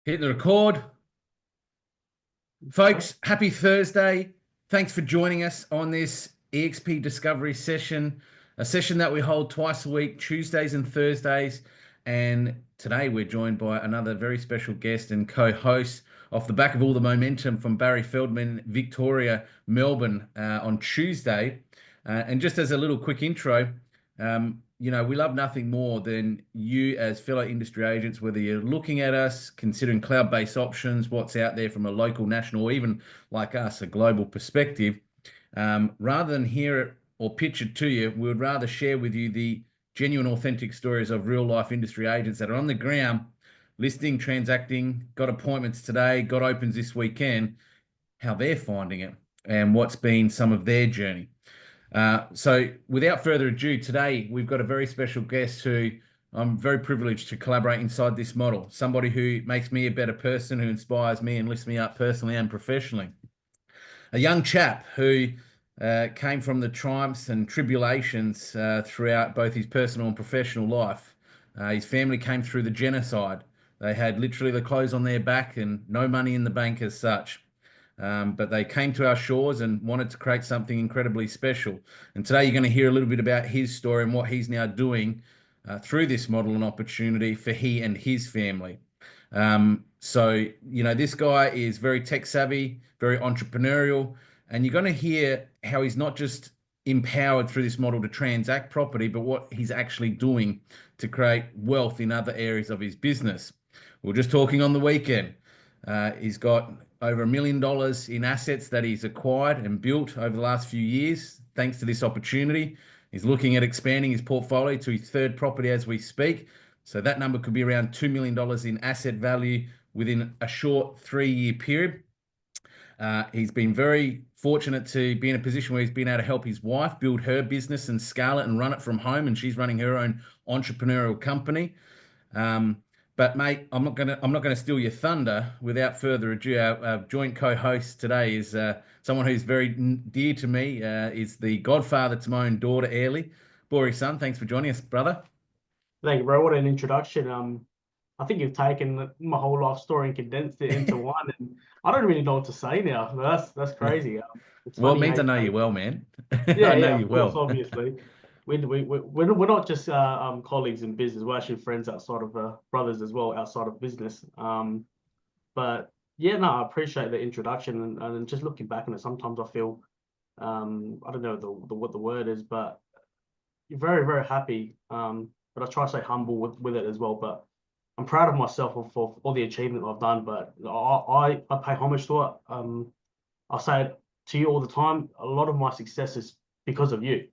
Hitting the record. Folks, happy Thursday. Thanks for joining us on this eXp Discovery session, a session that we hold twice a week, Tuesdays and Thursdays. And today we're joined by another very special guest and co-host off the back of all the momentum from Barry Feldman, Victoria, Melbourne on Tuesday. And just as a little quick intro, we love nothing more than you as fellow industry agents, whether you're looking at us, considering cloud-based options, what's out there from a local, national, or even like us, a global perspective. Rather than hear it or pitch it to you, we would rather share with you the genuine, authentic stories of real-life industry agents that are on the ground, listing, transacting, got appointments today, got opens this weekend, how they're finding it, and what's been some of their journey. So without further ado, today we've got a very special guest who I'm very privileged to collaborate inside this model. Somebody who makes me a better person, who inspires me and lifts me up personally and professionally. A young chap who came from the triumphs and tribulations throughout both his personal and professional life. His family came through the genocide. They had literally the clothes on their back and no money in the bank as such. But they came to our shores and wanted to create something incredibly special. And today you're going to hear a little bit about his story and what he's now doing through this model and opportunity for he and his family. This guy is very tech savvy, very entrepreneurial, and you're going to hear how he's not just empowered through this model to transact property, but what he's actually doing to create wealth in other areas of his business. We were just talking on the weekend. He's got over $1 million in assets that he's acquired and built over the last few years, thanks to this opportunity. He's looking at expanding his portfolio to his third property as we speak. So that number could be around $2 million in asset value within a short 3-year period. He's been very fortunate to be in a position where he's been able to help his wife build her business and scale it and run it from home. And she's running her own entrepreneurial company. But mate, I'm not gonna steal your thunder. Without further ado, our joint co-host today is someone who's very dear to me. Is the godfather to my own daughter, Airly. Buri Son, thanks for joining us, brother. Thank you, bro. What an introduction. I think you've taken my whole life story and condensed it into one, and I don't really know what to say now. That's crazy. It's Well, it funny how means I you know you take. well, man. Yeah, I know yeah, you of course, well. obviously. We're not just colleagues in business. We're actually friends outside of brothers as well, outside of business. But yeah, no, I appreciate the introduction, and just looking back on it, sometimes I feel I don't know what the word is, but you're very, very happy. But I try to stay humble with it as well. But I'm proud of myself for all the achievement I've done. But I pay homage to it. I say it to you all the time. A lot of my success is because of you,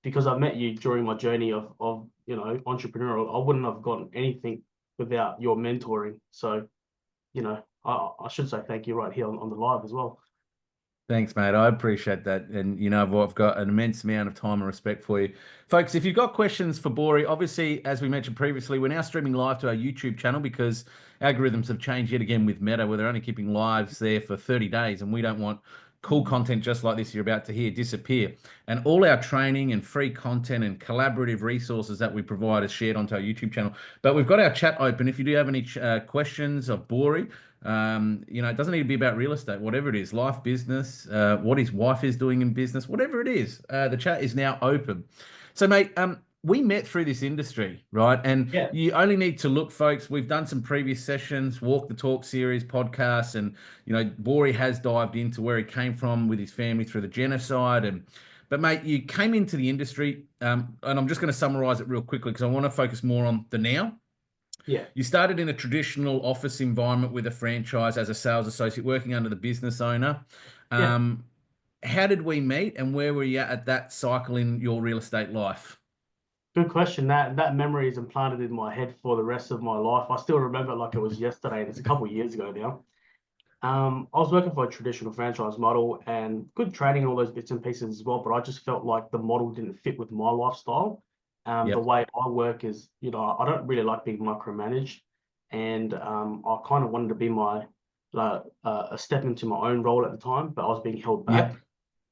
because I met you during my journey of entrepreneurial. I wouldn't have gotten anything without your mentoring. So, I should say thank you right here on the live as well. Thanks, mate. I appreciate that. And, I've got an immense amount of time and respect for you. Folks, if you've got questions for Bori, obviously, as we mentioned previously, we're now streaming live to our YouTube channel because algorithms have changed yet again with Meta, where they're only keeping lives there for 30 days. And we don't want cool content just like this you're about to hear disappear. And all our training and free content and collaborative resources that we provide is shared onto our YouTube channel. But we've got our chat open. If you do have any questions of Bori, it doesn't need to be about real estate, whatever it is, life, business, what his wife is doing in business, whatever it is, the chat is now open. So, mate, we met through this industry, right? And Yeah. you only need to look, folks. We've done some previous sessions, Walk the Talk series, podcasts, and Bori has dived into where he came from with his family through the genocide. But mate, you came into the industry, and I'm just going to summarize it real quickly because I want to focus more on the now. Yeah. You started in a traditional office environment with a franchise as a sales associate, working under the business owner. Yeah. How did we meet, and where were you at that cycle in your real estate life? Good question. That memory is implanted in my head for the rest of my life. I still remember it like it was yesterday, and it's a couple of years ago now. I was working for a traditional franchise model and good training and all those bits and pieces as well, but I just felt like the model didn't fit with my lifestyle. The Yep. way I work is, I don't really like being micromanaged, and I kind of wanted to be a step into my own role at the time, but I was being held back.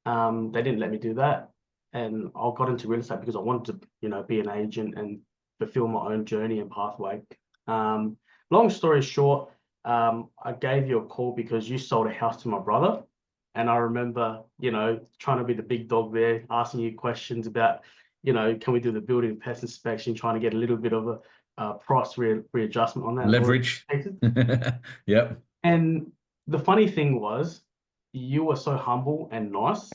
Yep. They didn't let me do that, and I got into real estate because I wanted to, be an agent and fulfill my own journey and pathway. Long story short, I gave you a call because you sold a house to my brother. And I remember, trying to be the big dog there, asking you questions about, can we do the building pest inspection, trying to get a little bit of a price readjustment on that and all Leverage. that. Yep. And the funny thing was, you were so humble and nice.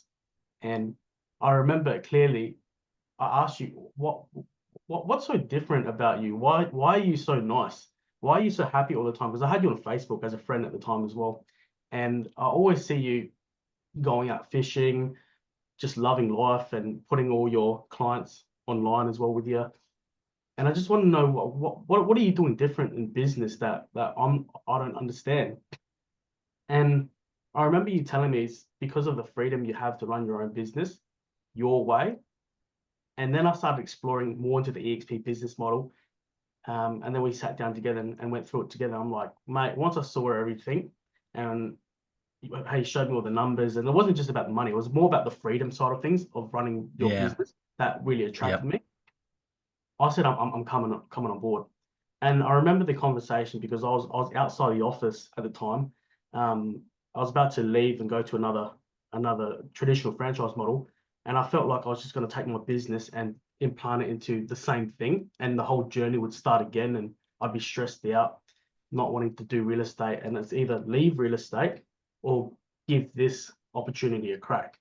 And I remember it clearly. I asked you, what's so different about you? Why are you so nice? Why are you so happy all the time? Because I had you on Facebook as a friend at the time as well. And I always see you going out fishing, just loving life and putting all your clients online as well with you. And I just want to know what are you doing different in business that I don't understand. And I remember you telling me it's because of the freedom you have to run your own business your way. And then I started exploring more into the eXp business model. And then we sat down together and went through it together. I'm like, mate, once I saw everything and how you showed me all the numbers, and it wasn't just about the money, it was more about the freedom side of things of running your Yeah. business that really attracted Yep. me. I said, I'm coming on board. And I remember the conversation because I was outside the office at the time. I was about to leave and go to another traditional franchise model, and I felt like I was just going to take my business and implant it into the same thing, and the whole journey would start again, and I'd be stressed out, not wanting to do real estate, and it's either leave real estate or give this opportunity a crack.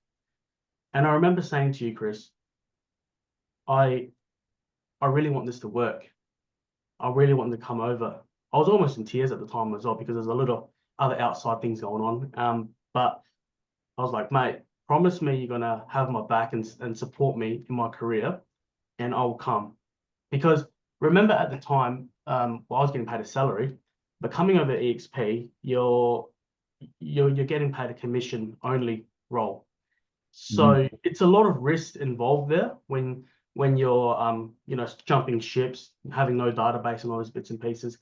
And I remember saying to you, Chris, I I really want this to work. I really wanted to come over. I was almost in tears at the time as well because there's a little other outside things going on. But I was like, mate, promise me you're gonna have my back and support me in my career, and I'll come. Because remember at the time, well, I was getting paid a salary, but coming over to eXp, you're getting paid a commission only role. Mhm. So it's a lot of risk involved there when you're jumping ships, having no database and all those bits and pieces.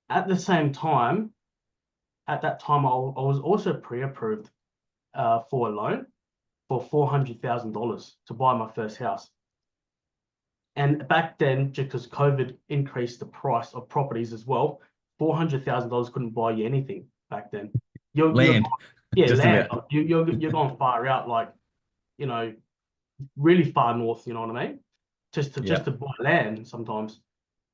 At the same time, at that time, I was also pre-approved for a loan for $400,000 to buy my first house. And back then, just because COVID increased the price of properties as well, $400,000 couldn't buy you anything back then. You're Land. yeah, Just land. about. You're going far out, like you know, really far north. You know what I mean? Just Yeah. to buy land sometimes.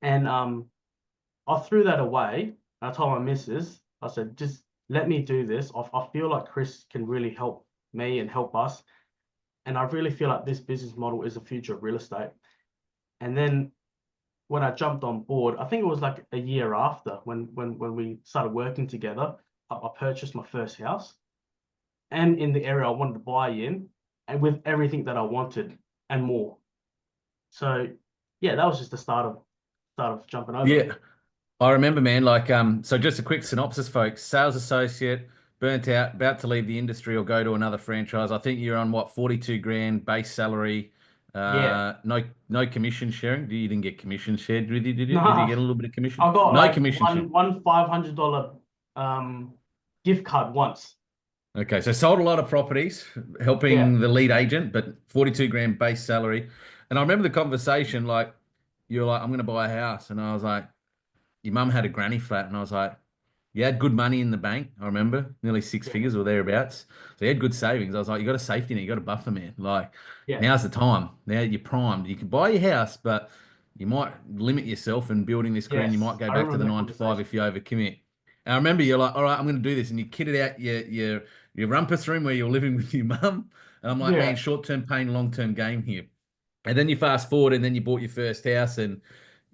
And I threw that away. I told my missus, I said, just let me do this. I feel like Chris can really help me and help us. And I really feel like this business model is the future of real estate. And then when I jumped on board, I think it was like a year after when we started working together, I purchased my first house and in the area I wanted to buy in and with everything that I wanted and more. So yeah, that was just the start of jumping over. Yeah. I remember, man, so just a quick synopsis, folks. Sales associate, burnt out, about to leave the industry or go to another franchise. I think you're on what, 42 grand base salary, Yeah. no commission sharing. You didn't get commission shared, did you? Did you Nah, get a little bit of commission? I got No like commission sharing. one $500 um gift card once. Okay, so sold a lot of properties, Yeah, helping the lead agent, but 42 grand base salary. And I remember the conversation, like, you're like, I'm going to buy a house. And I was like, your mum had a granny flat. And I was like, you had good money in the bank, I remember, nearly six yeah, figures or thereabouts. So you had good savings. I was like, you got a safety net, you got a buffer, man. Like, yeah, now's the time. Now you're primed. You can buy your house, but you might limit yourself in building this career and you might yes. go I back to the remember that 9 to 5 conversation. if you overcommit. And I remember you're like, all right, I'm going to do this. And you kitted out your rumpus room where you're living with your mum. And I'm like, man, Yeah, short-term pain, long-term game here. And then you fast forward and then you bought your first house and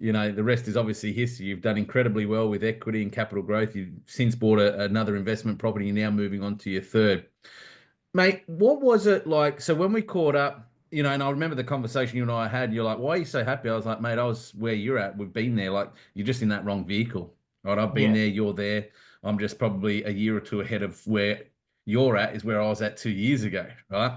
the rest is obviously history. You've done incredibly well with equity and capital growth. You've since bought another investment property. You're now moving on to your third. Mate, what was it like? So when we caught up, and I remember the conversation you and I had, you're like, why are you so happy? I was like, mate, I was where you're at. We've been there. Like, you're just in that wrong vehicle, right? I've been yeah, there, you're there. I'm just probably a year or two ahead of where you're at, is where I was at 2 years ago, right?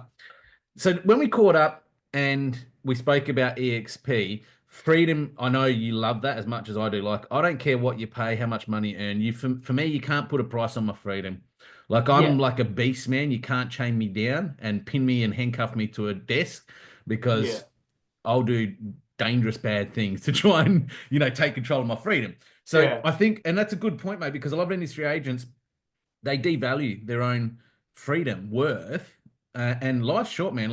So when we caught up and we spoke about EXP, freedom, I know you love that as much as I do. Like, I don't care what you pay, how much money you earn. For me, you can't put a price on my freedom. Like, yeah, I'm like a beast, man. You can't chain me down and pin me and handcuff me to a desk yeah, because I'll do dangerous bad things to try and, take control of my freedom. So Yeah, I think, and that's a good point, mate, because a lot of industry agents, they devalue their own freedom, worth, and life's short, man.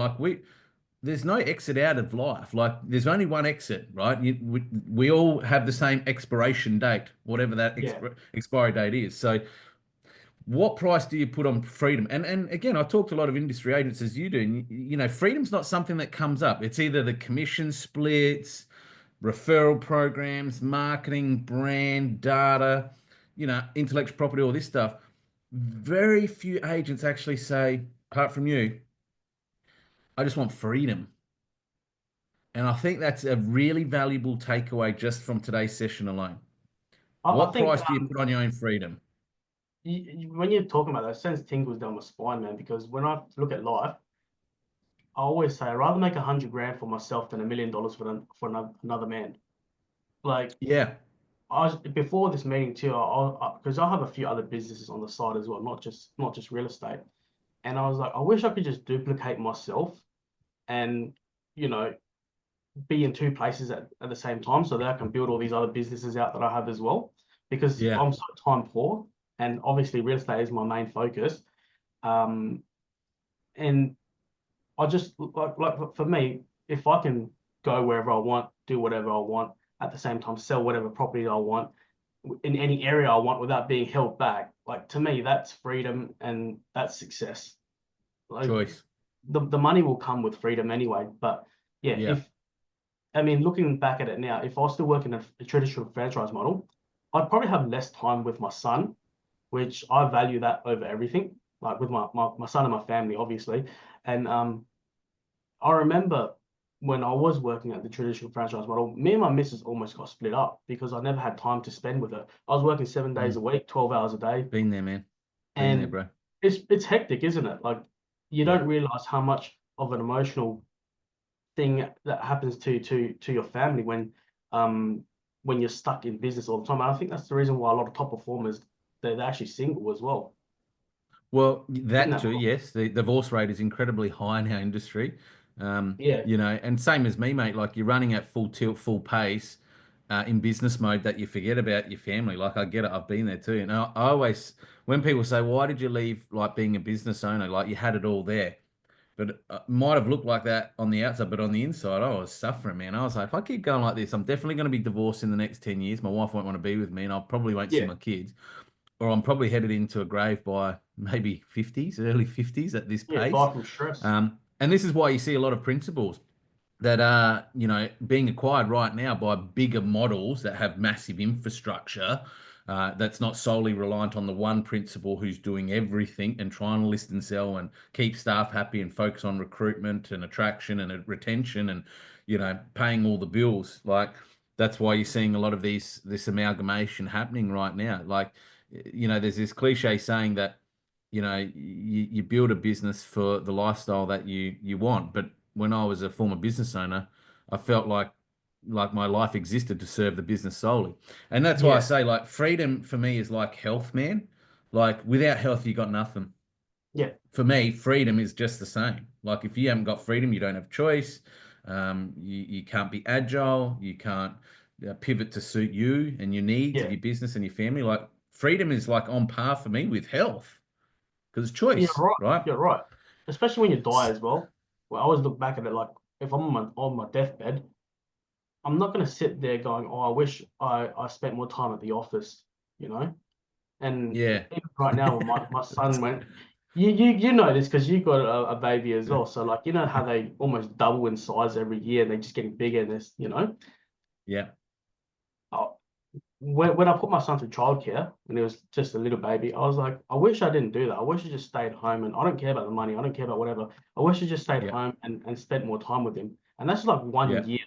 There's no exit out of life. Like there's only one exit, right? We all have the same expiration date, whatever that yeah. expiry date is. So what price do you put on freedom? And again, I talk to a lot of industry agents as you do, and freedom's not something that comes up. It's either the commission splits, referral programs, marketing, brand, data, intellectual property, all this stuff. Very few agents actually say, apart from you, I just want freedom. And I think that's a really valuable takeaway just from today's session alone. I What think price do you put on your own freedom? when you're talking about that, it sends tingles down my spine, man. Because when I look at life, I always say I'd rather make 100 grand for myself than $1 million for another man. Like Yeah, I was before this meeting too, because I have a few other businesses on the side as well, not just real estate. And I was like, I wish I could just duplicate myself and you know be in two places at the same time so that I can build all these other businesses out that I have as well. Because yeah, I'm so time poor, and obviously real estate is my main focus. Um, and I just like for me, if I can go wherever I want, do whatever I want, at the same time sell whatever property I want in any area I want without being held back, like to me, that's freedom and that's success. Like choice. the money will come with freedom anyway. But yeah, Yeah, if I mean, looking back at it now, if I was still working a traditional franchise model, I'd probably have less time with my son, which I value that over everything, like with my son and my family, obviously. And I remember when I was working at the traditional franchise model, me and my missus almost got split up because I never had time to spend with her. I was working 7 days a Mm. week, 12 hours a day, Been there, man. Been there, and bro. it's hectic, isn't it? Like you Yeah. don't realize how much of an emotional thing that happens to your family um when you're stuck in business all the time. And I think that's the reason why a lot of top performers they're actually single as well. Well, In that that, too, yes. The divorce rate is incredibly high in our industry. yeah, And same as me, mate. Like you're running at full tilt, full pace, in business mode that you forget about your family. Like I get it, I've been there too. And I always, when people say, "Why did you leave?" Like being a business owner, like you had it all there, but it might have looked like that on the outside, but on the inside, I was suffering, man. I was like, if I keep going like this, I'm definitely going to be divorced in the next 10 years. My wife won't want to be with me, and I probably won't see yeah, my kids, or I'm probably headed into a grave by maybe 50s, early 50s at this yeah, pace. die from stress. And this is why you see a lot of principals that are, being acquired right now by bigger models that have massive infrastructure. That's not solely reliant on the one principal who's doing everything and trying to list and sell and keep staff happy and focus on recruitment and attraction and retention and, paying all the bills. Like that's why you're seeing a lot of this amalgamation happening right now. Like, there's this cliche saying that, you build a business for the lifestyle that you want. But when I was a former business owner, I felt like my life existed to serve the business solely. And that's why I Yeah, say like freedom for me is like health, man. Like without health, you got nothing. yeah, For me, freedom is just the same. Like if you haven't got freedom, you don't have choice. You can't be agile. You can't pivot to suit you and your needs of yeah. your business and your family. Like freedom is like on par for me with health because it's You're choice, right. right? You're right. Especially when you die as well. Well, I always look back at it like if I'm on my deathbed, I'm not gonna sit there going, "Oh, I wish I spent more time at the office," you know. And Yeah. even right now, when my son went, you know this because you got a baby as well. So like you know how they almost double in size every year, and they're just getting bigger. And this, Yeah. uh, when I put my son through childcare when he was just a little baby, I was like, I wish I didn't do that. I wish I just stayed home, and I don't care about the money. I don't care about whatever. I wish I just stayed Yeah. home and spent more time with him. And that's like Yeah. 1 year.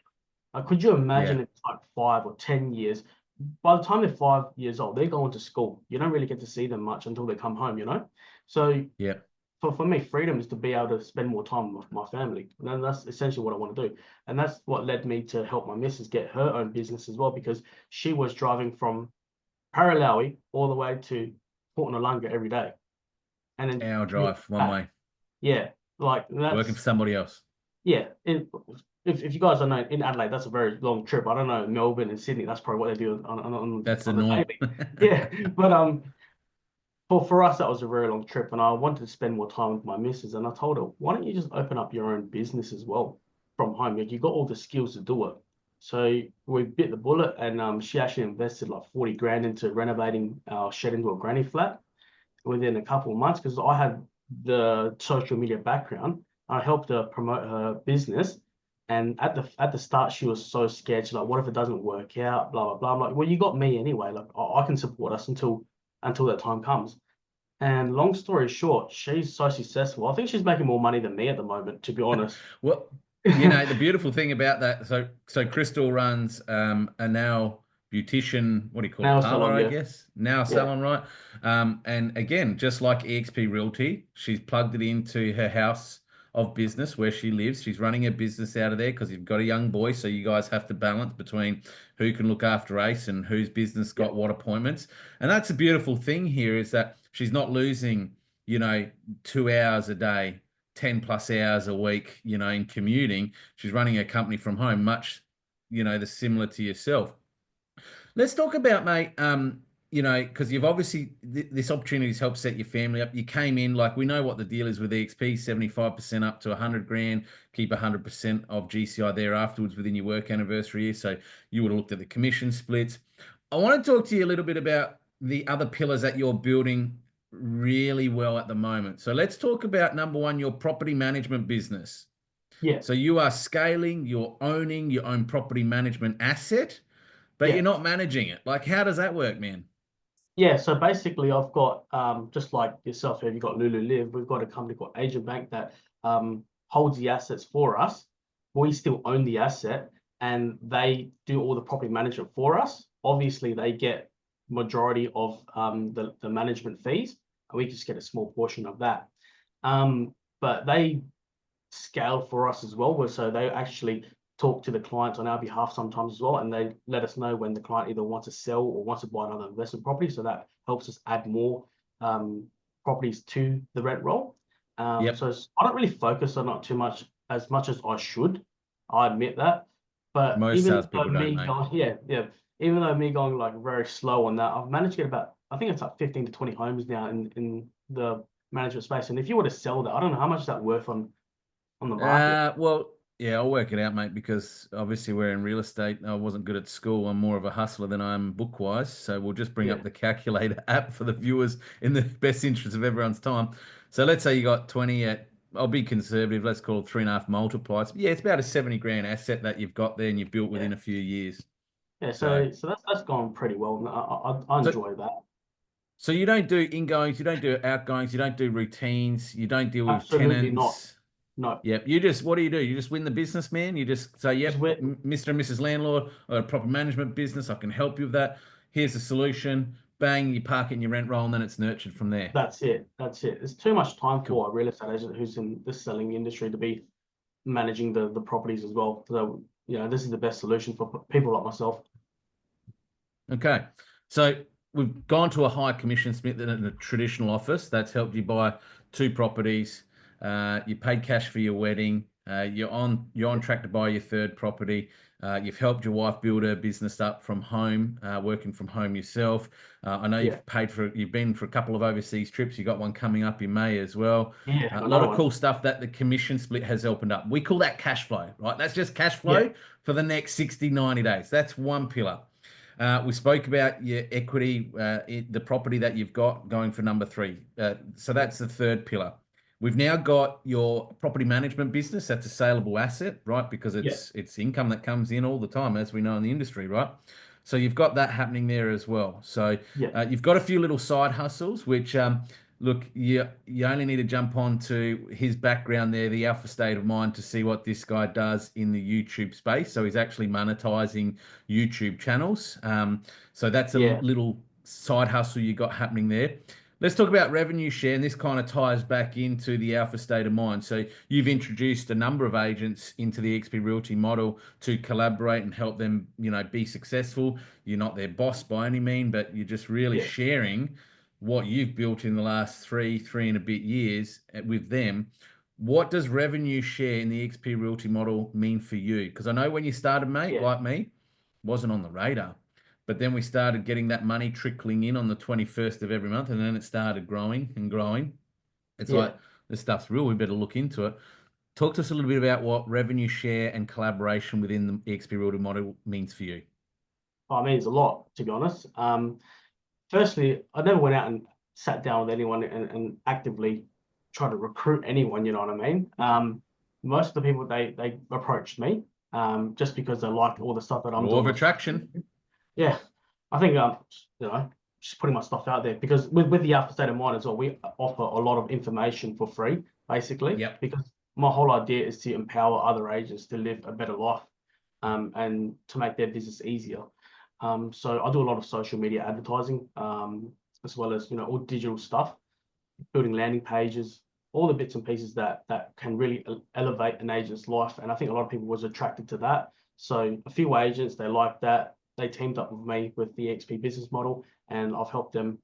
Like, could you Yeah. imagine it's like 5 or 10 years? By the time they're 5 years old, they're going to school. You don't really get to see them much until they come home. So Yeah. for me, freedom is to be able to spend more time with my family. And then that's essentially what I want to do. And that's what led me to help my missus get her own business as well, because she was driving from Paralawi all the way to Port Noarlunga every day. And then Hour commuting drive one back. way, Yeah. Like working for that's somebody else. yeah. if you guys don't know, in Adelaide, that's a very long trip. I don't know, Melbourne and Sydney, that's probably what they do That's the on the norm. daily. Yeah, but for us, that was a very long trip, and I wanted to spend more time with my missus. And I told her, why don't you just open up your own business as well from home? Like, you got all the skills to do it. So we bit the bullet, and she actually invested like 40 grand into renovating our shed into a granny flat within a couple of months because I had the social media background. I helped her promote her business. And at the start, she was so scared. She's like, "What if it doesn't work out?" Blah blah blah. I'm like, "Well, you got me anyway. Like, I can support us until that time comes." And long story short, she's so successful. I think she's making more money than me at the moment, to be honest. Well, you know, the beautiful thing about that, so Crystal runs a now beautician, what do you call it, Nail parlor, salon, I yeah, guess, now yeah, salon, right? And again, just like eXp Realty, she's plugged it into her house of business where she lives. She's running a business out of there because you've got a young boy, so you guys have to balance between who can look after Ace and whose business yeah, got what appointments. And that's a beautiful thing here is that she's not losing, you know, 2 hours a day 10 plus hours a week, you know, in commuting. She's running a company from home, much, you know, the similar to yourself. Let's talk about, mate, you know, because you've obviously, this opportunity has helped set your family up. You came in, like, we know what the deal is with eXp, 75% up to 100 grand, keep 100% of GCI there afterwards within your work anniversary year. So you would have looked at the commission splits. I want to talk to you a little bit about the other pillars that you're building really well at the moment. So let's talk about number one, your property management business. yeah, So you are scaling, you're owning your own property management asset, but yeah. you're not managing it. Like, how does that work, man? Yeah, so basically, I've got just like yourself here, you've got Lulu Live. We've got a company called Agent Bank that holds the assets for us. We still own the asset, and they do all the property management for us. Obviously, they get majority of the management fees, and we just get a small portion of that. But they scale for us as well, where so they actually talk to the clients on our behalf sometimes as well, and they let us know when the client either wants to sell or wants to buy another investment property. So that helps us add more properties to the rent roll. Yep. So I don't really focus on it too much as I should. I admit that, but Most even though salespeople don't, me mate. going, yeah, even though me going like very slow on that, I've managed to get about I think it's like 15 to 20 homes now in the management space. And if you were to sell that, I don't know how much is that worth on the market. Well, yeah, I'll work it out, mate, because obviously we're in real estate. I wasn't good at school. I'm more of a hustler than I am bookwise. So we'll just bring up Yeah, the calculator app for the viewers in the best interest of everyone's time. So let's say you got 20 at, I'll be conservative, let's call it 3.5 multiplies. Yeah, it's about a 70 grand asset that you've got there and you've built yeah, within a few years. yeah. So, So that's gone pretty well. And I so, enjoy that. so you don't do ingoings, you don't do outgoings, you don't do routines, you don't deal with Absolutely not. tenants. No, Yep. You just, what do? You just win the business, man. You just say, just yep, where Mr. and Mrs. Landlord, or a proper management business. I can help you with that. Here's the solution. Bang, you park it in your rent roll, and then it's nurtured from there. that's it. That's it. There's too much time Cool. for a real estate agent who's in the selling industry to be managing the properties as well. So this is the best solution for people like myself. Okay. So we've gone to a high commission split than in a traditional office. That's helped you buy two properties. You paid cash for your wedding. You're on track to buy your third property. You've helped your wife build her business up from home, working from home yourself. I know Yeah, you've been for a couple of overseas trips. You got one coming up in May as well. yeah, A lot another of one. cool stuff that the commission split has opened up. We call that cash flow, right? That's just cash Yeah, flow for the next 60, 90 days. That's one pillar. We spoke about your equity, the property that you've got going for number three. So yeah, that's the third pillar. We've now got your property management business. That's a saleable asset, right? Because yeah, it's income that comes in all the time, as we know in the industry, right? So you've got that happening there as well. So yeah, you've got a few little side hustles, which look, you only need to jump on to his background there, the alpha state of mind, to see what this guy does in the YouTube space. So he's actually monetizing YouTube channels. So that's a yeah, little side hustle you got happening there. Let's talk about revenue share, and this kind of ties back into the alpha state of mind. So you've introduced a number of agents into the eXp Realty model to collaborate and help them, you know, be successful. You're not their boss by any mean, but you're just really yeah, sharing what you've built in the last three and a bit years with them. what does revenue share in the XP Realty model mean for you? Because I know when you started, mate, Yeah, like me, wasn't on the radar. But then we started getting that money trickling in on the 21st of every month, and then it started growing and growing. It's yeah. like, this stuff's real. We better look into it. Talk to us a little bit about what revenue share and collaboration within the EXP Realty model means for you. I mean, it's a lot, to be honest. Firstly, I never went out and sat down with anyone and actively try to recruit anyone, you know what I mean? Most of the people they approached me just because they liked all the stuff that I'm Law doing of on social attraction. media. Yeah, I think you know, just putting my stuff out there because with the Alpha State of Mind as well, we offer a lot of information for free, basically, Yep. because my whole idea is to empower other agents to live a better life, and to make their business easier. So I do a lot of social media advertising, as well as all digital stuff, building landing pages, all the bits and pieces that can really elevate an agent's life. And I think a lot of people was attracted to that. So a few agents they liked that. They teamed up with me with the XP business model, and I've helped them,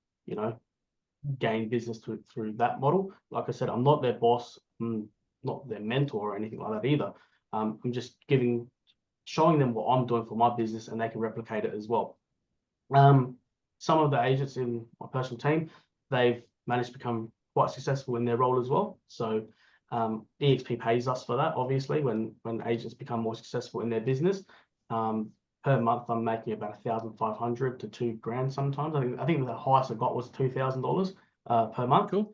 gain business through that model. Like I said, I'm not their boss, I'm not their mentor or anything like that either. I'm just showing them what I'm doing for my business, and they can replicate it as well. Some of the agents in my personal team, they've managed to become quite successful in their role as well. So eXp pays us for that, obviously, when agents become more successful in their business. Per month, I'm making about 1,500 to 2 grand sometimes. I think the highest I got was $2,000 per month. Cool.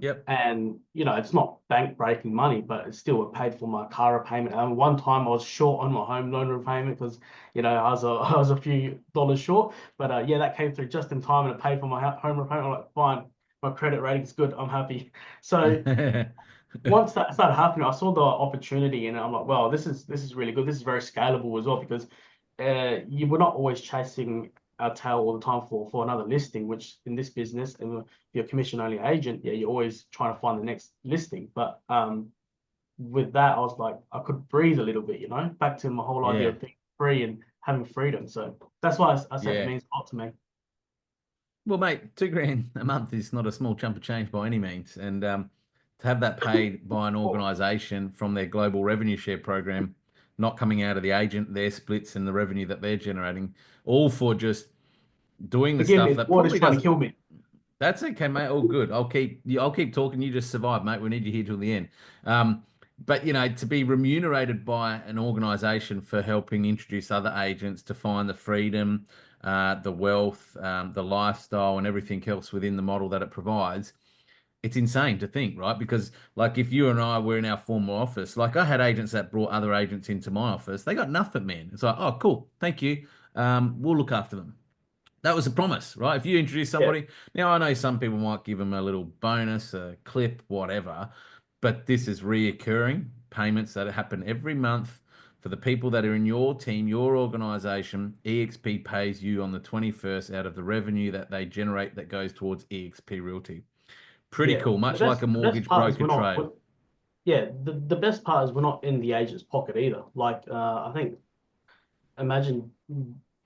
Yep. And it's not bank breaking money, but it's still paid for my car repayment. One time I was short on my home loan repayment because I was a few dollars short, but yeah, that came through just in time and it paid for my home repayment. I'm like, fine, my credit rating's good, I'm happy. So once that started happening, I saw the opportunity and I'm like, well, this is really good. This is very scalable as well because you were not always chasing our tail all the time for another listing, which in this business, and if you're a commission only agent, yeah, you're always trying to find the next listing. But with that, I was like, I could breathe a little bit, back to my whole idea Yeah. of being free and having freedom. So that's why I said it Yeah. means a lot to me. Well, mate, 2 grand a month is not a small chunk of change by any means. And to have that paid by an Oh, organization from their global revenue share program, not coming out of the agent, their splits and the revenue that they're generating, all for just doing the forgive me, stuff the that water's probably trying to doesn't. kill me. That's okay, mate. All good. I'll keep talking. You just survive, mate. We need you here till the end. But to be remunerated by an organization for helping introduce other agents to find the freedom, the wealth, the lifestyle, and everything else within the model that it provides, it's insane to think, right? Because like if you and I were in our former office, like I had agents that brought other agents into my office, they got nothing, man. It's like, oh, cool, thank you. We'll look after them. That was a promise, right? If you introduce Yeah, somebody, now I know some people might give them a little bonus, a clip, whatever, but this is reoccurring payments that happen every month for the people that are in your team, your organization. EXP pays you on the 21st out of the revenue that they generate that goes towards EXP Realty. Pretty yeah. cool, The much like best a the best mortgage part is broker we're not. trail. Yeah, the best part is we're not in the agent's pocket either. Like, I think imagine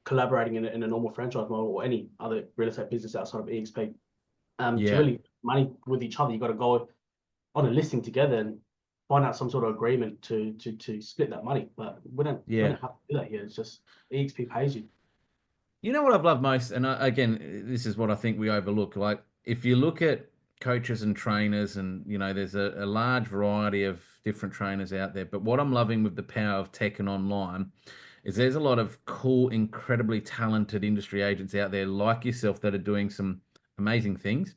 collaborating in a normal franchise model or any other real estate business outside of eXp. To Yeah, really money with each other, you got to go on a listing together and find out some sort of agreement to split that money. But we don't yeah. have to do that here. It's just eXp pays you. You know what I've loved most, and again, this is what I think we overlook. Like, if you look at coaches and trainers, and there's a large variety of different trainers out there. But what I'm loving with the power of tech and online is there's a lot of cool, incredibly talented industry agents out there like yourself that are doing some amazing things,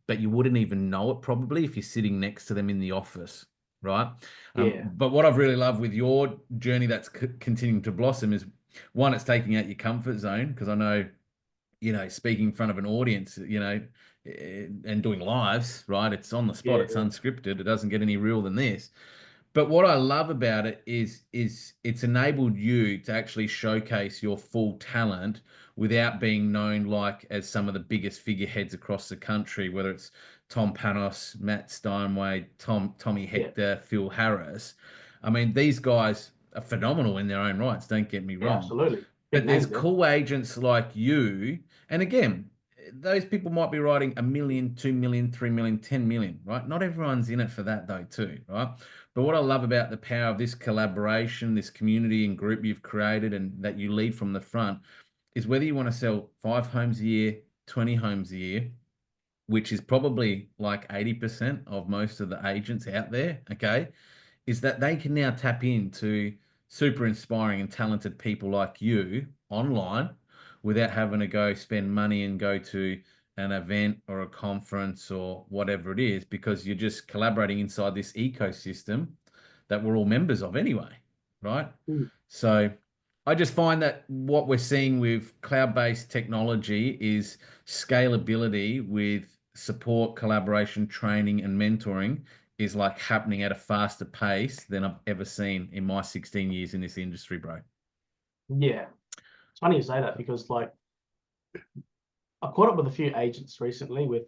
but you wouldn't even know it probably if you're sitting next to them in the office, right? Yeah, But what I've really loved with your journey that's continuing to blossom is one, it's taking out your comfort zone because I know, speaking in front of an audience, and doing lives, right? It's on the spot, yeah, it's unscripted, it doesn't get any real than this. But what I love about it is it's enabled you to actually showcase your full talent without being known like as some of the biggest figureheads across the country, whether it's Tom Panos, Matt Steinway, Tommy yeah, Hector, Phil Harris. I mean, these guys are phenomenal in their own rights, don't get me yeah. wrong. Absolutely, big But there's names there. cool agents like you, and again, those people might be writing 1 million, 2 million, 3 million, 10 million, right? Not everyone's in it for that though, too, right? But what I love about the power of this collaboration, this community and group you've created and that you lead from the front is whether you want to sell 5 homes a year, 20 homes a year, which is probably like 80% of most of the agents out there, okay, is that they can now tap into super inspiring and talented people like you online without having to go spend money and go to an event or a conference or whatever it is, because you're just collaborating inside this ecosystem that we're all members of anyway, right? Mm. So I just find that what we're seeing with cloud-based technology is scalability with support, collaboration, training, and mentoring is like happening at a faster pace than I've ever seen in my 16 years in this industry, bro. Yeah, it's funny you say that because like I caught up with a few agents recently with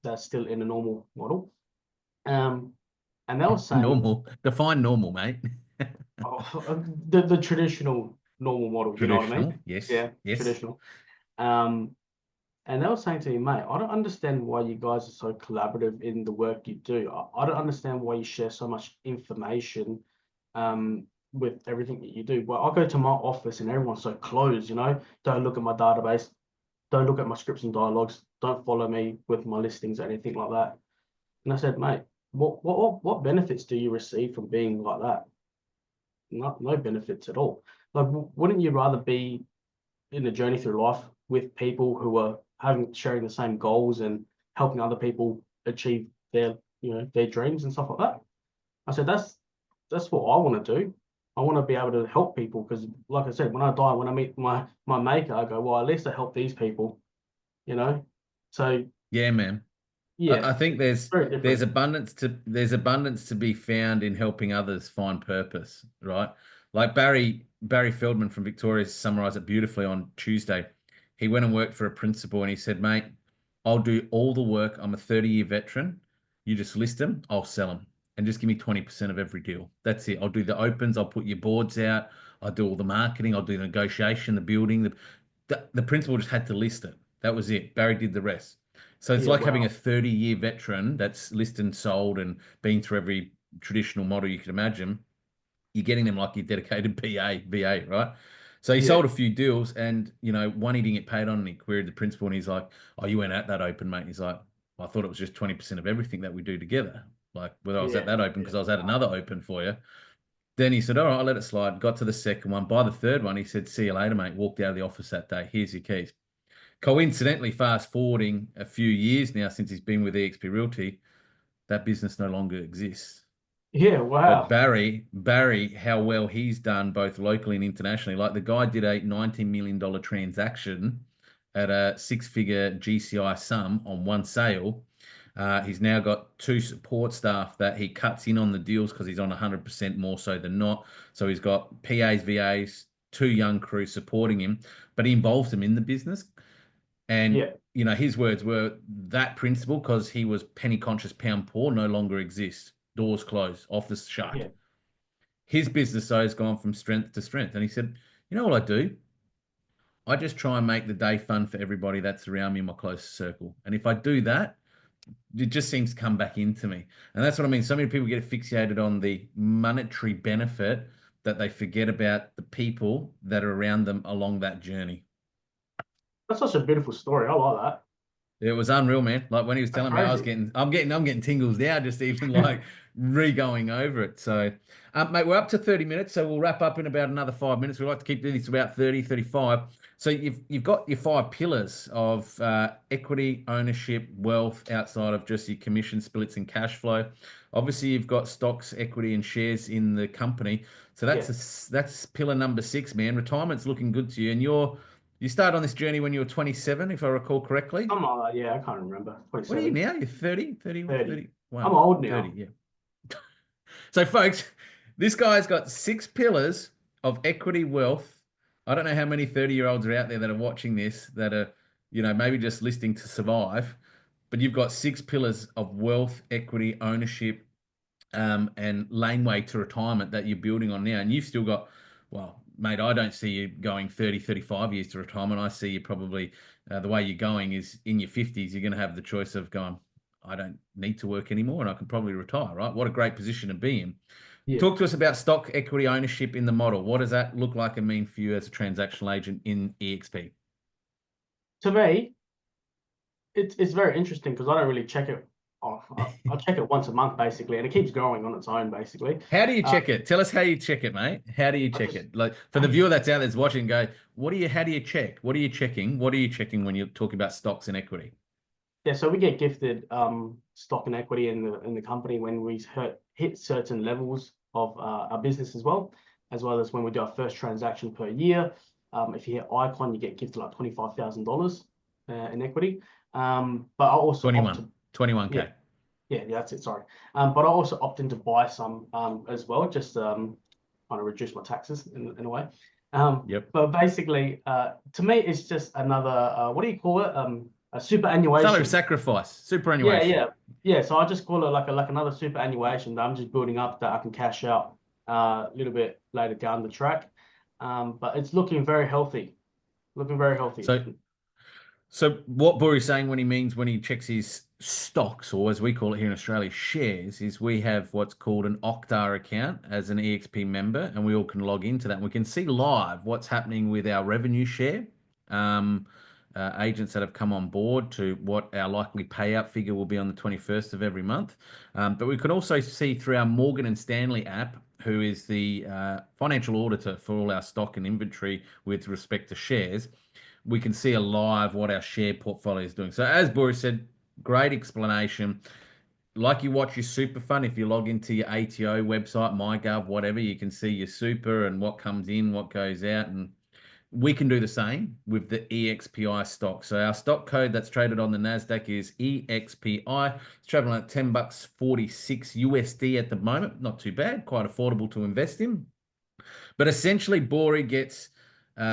that's still in a normal model. Um, and they were saying, Normal. Define normal, mate. oh, the traditional normal model, you know what I mean? Traditional. Yes. Yeah, Yes. traditional. Um, and they were saying to me, mate, I don't understand why you guys are so collaborative in the work you do. I don't understand why you share so much information with everything that you do. Well, I go to my office and everyone's so closed, you know, don't look at my database, don't look at my scripts and dialogues, don't follow me with my listings or anything like that. And I said, mate, what benefits do you receive from being like that? No benefits at all. Like, wouldn't you rather be in the journey through life with people who are having sharing the same goals and helping other people achieve their their dreams and stuff like that? I said that's what I want to do. I want to be able to help people because, like I said, when I die, when I meet my maker, I go, well, at least I help these people, you know. So Yeah, man. yeah, I think very there's different. abundance to be found in helping others find purpose, right? Like Barry Feldman from Victoria summarized it beautifully on Tuesday. He went and worked for a principal and he said, mate, I'll do all the work. I'm a 30-year veteran. You just list them, I'll sell them. And just give me 20% of every deal. That's it. I'll do the opens, I'll put your boards out, I'll do all the marketing, I'll do the negotiation, the building. The principal just had to list it. That was it. Barry did the rest. So it's Yeah, like having a wow. 30-year veteran that's listed and sold and been through every traditional model you could imagine. You're getting them like your dedicated VA, right? So he Yeah, sold a few deals and, one he didn't get paid on and he queried the principal and he's like, oh, you went at that open, mate. He's like, well, I thought it was just 20% of everything that we do together. Like whether I was at yeah, that open yeah. because I was at another open for you. Then he said, all right, I'll let it slide. Got to the second one. By the third one, he said, see you later, mate. Walked out of the office that day. Here's your keys. Coincidentally, fast forwarding a few years now since he's been with eXp Realty, that business no longer exists. Yeah, But wow. Barry, how well he's done both locally and internationally. Like the guy did a $19 million transaction at a six-figure GCI sum on one sale. He's now got two support staff that he cuts in on the deals because he's on 100% more so than not. So he's got PAs, VAs, two young crews supporting him, but he involves them in the business. And Yeah, his words were that principle, because he was penny conscious, pound poor, no longer exists. Doors closed, office shut. yeah. His business though has gone from strength to strength. And he said, you know what I do? I just try and make the day fun for everybody that's around me in my closest circle. And if I do that, it just seems to come back into me. And that's what I mean. So many people get fixated on the monetary benefit that they forget about the people that are around them along that journey. That's such a beautiful story. I like that. It was unreal, man. Like when he was That's telling me, crazy. I'm getting tingles now, just even like re-going over it. So, mate, we're up to 30 minutes, so we'll wrap up in about another 5 minutes. We like to keep this to about 30, 35. So you've got your five pillars of equity, ownership, wealth outside of just your commission splits and cash flow. Obviously, you've got stocks, equity, and shares in the company. So Yeah, that's pillar number six, man. Retirement's looking good to you, and you started on this journey when you were 27, if I recall correctly. something like that. Yeah, I can't remember. What are you 27, now? You're 30, 30, 30. 30. I'm Wow, old 30, now. yeah. So, folks, this guy's got six pillars of equity wealth. I don't know how many 30-year-olds are out there that are watching this that are, maybe just listing to survive, but you've got six pillars of wealth, equity, ownership, and laneway to retirement that you're building on now. And you've still got, well, mate, I don't see you going 30, 35 years to retirement. I see you probably, the way you're going is in your 50s, you're going to have the choice of going, I don't need to work anymore and I can probably retire, right? What a great position to be in. Yeah. Talk to us about stock equity ownership in the model. What does that look like and mean for you as a transactional agent in eXp? To me, it's very interesting because I don't really check it. I check it once a month basically, and it keeps growing on its own basically. How do you Uh, check it? Tell us how you check it, mate. How do you I check just it? Like for the viewer that's out there's watching, go, how do you check? What are you checking? What are you checking when you're talking about stocks and equity? Yeah, so we get gifted stock and equity in the company when we hit certain levels of our business as well as when we do our first transaction per year. If you hit icon, you get gifted like $25,000 in equity. But I also opt 21, to 21K. yeah, yeah, that's it. Sorry. But I also opt in to buy some as well, just kind of reduce my taxes in a way. Yep. But basically, to me, it's just another what do you call it? A Salary superannuation. sacrifice, Yeah, superannuation. yeah, yeah. So I just call it like another superannuation that I'm just building up that I can cash out a little bit later down the track. But it's looking very healthy. Looking very healthy. So So what Buri's saying when he means when he checks his stocks, or as we call it here in Australia, shares, is we have what's called an Octar account as an eXp member, and we all can log into that. And we can see live what's happening with our revenue share, um, agents that have come on board to what our likely payout figure will be on the 21st of every month. But we can also see through our Morgan and Stanley app, who is the financial auditor for all our stock and inventory with respect to shares, we can see a live what our share portfolio is doing. So as Boris said, great explanation. Like you watch your super fund, if you log into your ATO website, MyGov, whatever, you can see your super and what comes in, what goes out. And we can do the same with the EXPI stock. So our stock code that's traded on the NASDAQ is EXPI. It's traveling at 10 bucks 46 USD at the moment. Not too bad, quite affordable to invest in. But essentially, Bori gets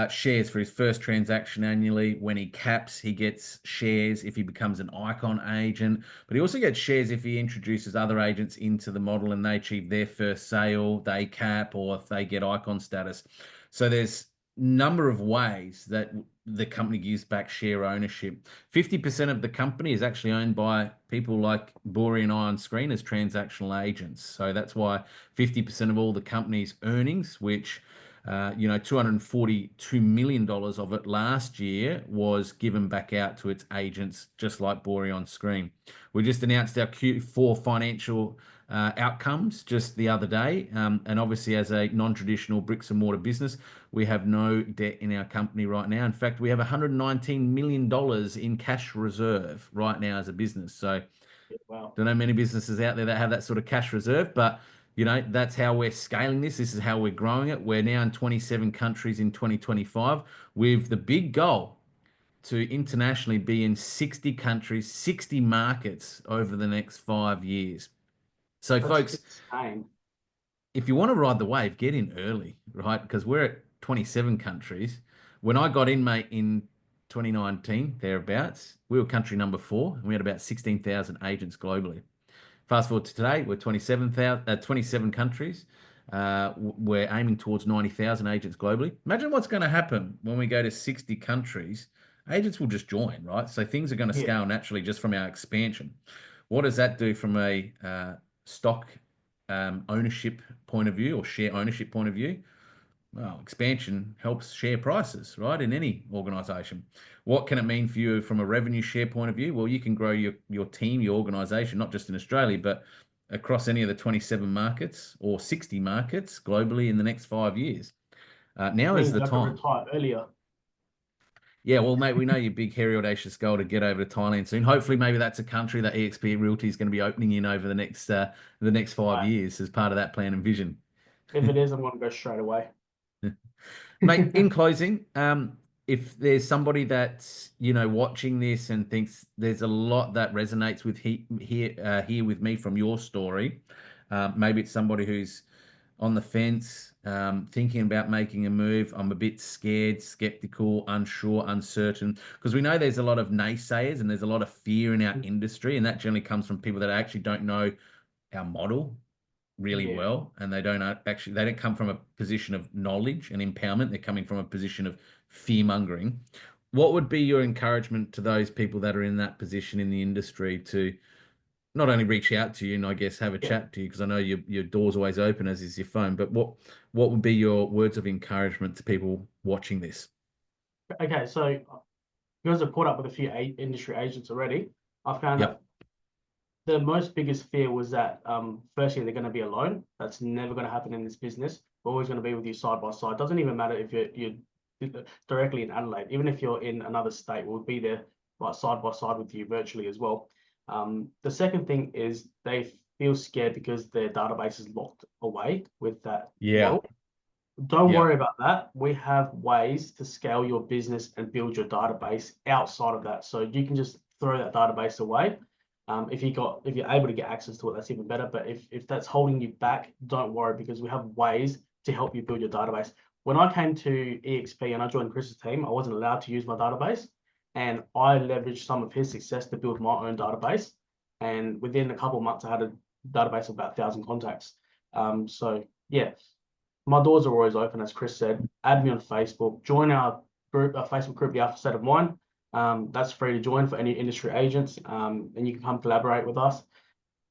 shares for his first transaction annually. When he caps, he gets shares if he becomes an icon agent. But he also gets shares if he introduces other agents into the model and they achieve their first sale, they cap, or if they get icon status. So there's number of ways that the company gives back share ownership. 50% of the company is actually owned by people like Bori and I on screen as transactional agents. So that's why 50% of all the company's earnings, which $242 million of it last year was given back out to its agents, just like Bori on screen. We just announced our Q4 financial outcomes just the other day. And obviously, as a non-traditional bricks and mortar business, we have no debt in our company right now. In fact, we have $119 million in cash reserve right now as a business. So Wow. don't know many businesses out there that have that sort of cash reserve, but that's how we're scaling this. This is how we're growing it. We're now in 27 countries in 2025 with the big goal to internationally be in 60 countries, 60 markets over the next 5 years. So, That's folks, insane. if you want to ride the wave, get in early, right? Because we're at 27 countries. When I got in, mate, in 2019, thereabouts, we were country number 4, and we had about 16,000 agents globally. Fast forward to today, we're 27 countries. We're aiming towards 90,000 agents globally. Imagine what's going to happen when we go to 60 countries. Agents will just join, right? So things are going to Yeah. scale naturally just from our expansion. What does that do from a stock ownership point of view or share ownership point of view? Well, expansion helps share prices, right, in any organization. What can it mean for you from a revenue share point of view? Well, you can grow your team, your organization, not just in Australia, but across any of the 27 markets or 60 markets globally in the next 5 years. Now is Means the I can time. retire earlier. Yeah, well, mate, we know your big, hairy, audacious goal to get over to Thailand soon. Hopefully, maybe that's a country that eXp Realty is going to be opening in over the next 5 years as part of that plan and vision. If it is, I'm going to go straight away. Mate, in closing, if there's somebody that's watching this and thinks there's a lot that resonates with here with me from your story, maybe it's somebody who's on the fence, thinking about making a move. I'm a bit scared, skeptical, unsure, uncertain, because we know there's a lot of naysayers and there's a lot of fear in our industry, and that generally comes from people that actually don't know our model. really Yeah. well, and they don't come from a position of knowledge and empowerment. They're coming from a position of fear mongering. What would be your encouragement to those people that are in that position in the industry to not only reach out to you and I guess have a Yeah. chat to you, because I know your door's always open, as is your phone, but what would be your words of encouragement to people watching this? Okay, so because I've caught up with a few industry agents already, I found that Yep. the most biggest fear was that firstly they're going to be alone. That's never going to happen in this business. We're always going to be with you side by side. Doesn't even matter if you're directly in Adelaide. Even if you're in another state, we'll be there like side by side with you virtually as well. The second thing is they feel scared because their database is locked away with that Yeah. model. Don't Yeah. worry about that. We have ways to scale your business and build your database outside of that. So you can just throw that database away. If you're able to get access to it, that's even better. But if that's holding you back, don't worry because we have ways to help you build your database. When I came to eXp and I joined Chris's team, I wasn't allowed to use my database, and I leveraged some of his success to build my own database. And within a couple of months, I had a database of about 1,000 contacts. So yeah, my doors are always open, as Chris said. Add me on Facebook. Join our group, our Facebook group, the Alpha State of Mind. That's free to join for any industry agents, and you can come collaborate with us.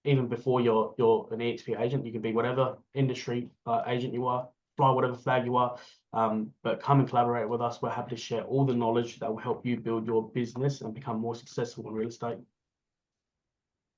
Even before you're an eXp agent, you can be whatever industry agent you are, fly whatever flag you are. But come and collaborate with us. We're happy to share all the knowledge that will help you build your business and become more successful in real estate.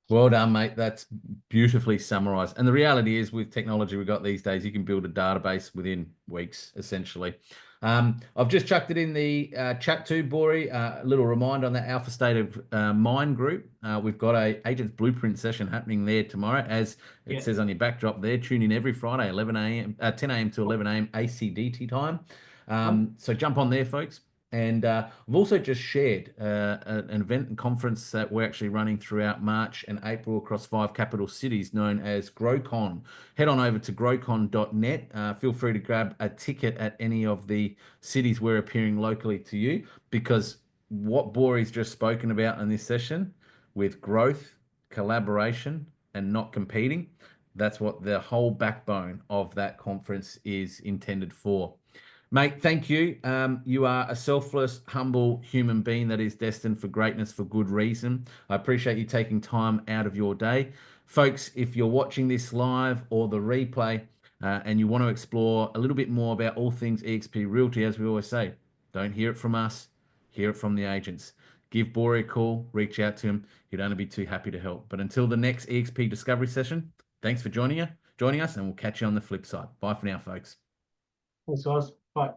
Well done, mate. That's beautifully summarized. And the reality is, with technology we've got these days, you can build a database within weeks, essentially. I've just chucked it in the chat too, Bori. A little reminder on that Alpha State of Mind group. We've got a Agents Blueprint session happening there tomorrow, as it Yeah. says on your backdrop there. Tune in every Friday, 11 a.m., 10 a.m. to 11 a.m. ACDT time. So jump on there, folks. And we've also just shared an event and conference that we're actually running throughout March and April across 5 capital cities known as GrowCon. Head on over to growcon.net. Feel free to grab a ticket at any of the cities we're appearing locally to you, because what Bori's just spoken about in this session with growth, collaboration, and not competing, that's what the whole backbone of that conference is intended for. Mate, thank you. You are a selfless, humble human being that is destined for greatness for good reason. I appreciate you taking time out of your day. Folks, if you're watching this live or the replay and you want to explore a little bit more about all things eXp Realty, as we always say, don't hear it from us, hear it from the agents. Give Bori a call, reach out to him. He'd only be too happy to help. But until the next eXp Discovery session, thanks for joining us, and we'll catch you on the flip side. Bye for now, folks. Thanks, guys. Bye.